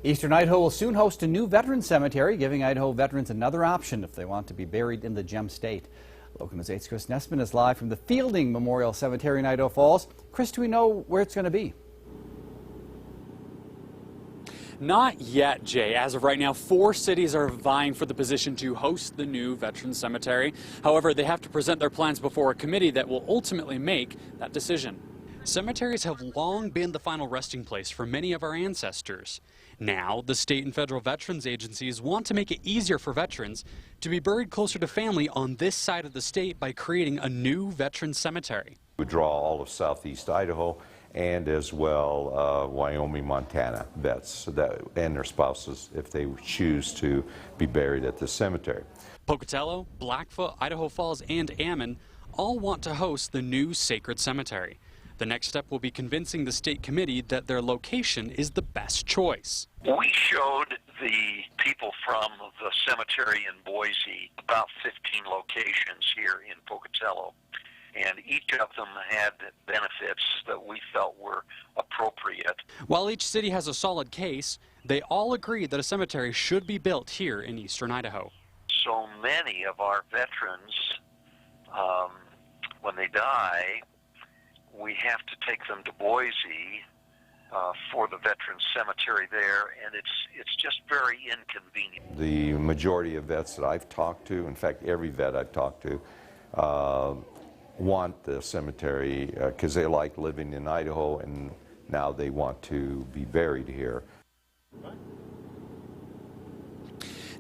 Eastern Idaho will soon host a new veteran cemetery, giving Idaho veterans another option if they want to be buried in the Gem State. Local News 8's Chris Nestman is live from the Fielding Memorial Cemetery in Idaho Falls. Chris, do we know where it's going to be? Not yet, Jay. As of right now, 4 cities are vying for the position to host the new Veterans Cemetery. However, they have to present their plans before a committee that will ultimately make that decision. Cemeteries have long been the final resting place for many of our ancestors. Now, the state and federal veterans agencies want to make it easier for veterans to be buried closer to family on this side of the state by creating a new veterans cemetery. We draw all of southeast Idaho and as well Wyoming, Montana vets and their spouses if they choose to be buried at the cemetery. Pocatello, Blackfoot, Idaho Falls, and Ammon all want to host the new sacred cemetery. The next step will be convincing the state committee that their location is the best choice. We showed the people from the cemetery in Boise about 15 locations here in Pocatello, and each of them had benefits that we felt were appropriate. While each city has a solid case, they all agree that a cemetery should be built here in eastern Idaho. So many of our veterans, when they die, we have to take them to Boise for the Veterans Cemetery there, and it's just very inconvenient. The majority of vets that I've talked to, in fact every vet I've talked to, want the cemetery because they like living in Idaho and now they want to be buried here.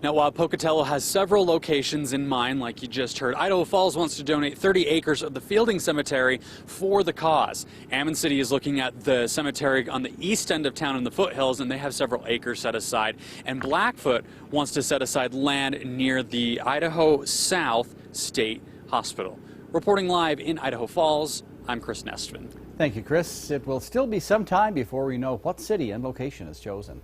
Now, while Pocatello has several locations in mind, like you just heard, Idaho Falls wants to donate 30 acres of the Fielding Cemetery for the cause. Ammon City is looking at the cemetery on the east end of town in the foothills, and they have several acres set aside. And Blackfoot wants to set aside land near the Idaho South State Hospital. Reporting live in Idaho Falls, I'm Chris Nestman. Thank you, Chris. It will still be some time before we know what city and location is chosen.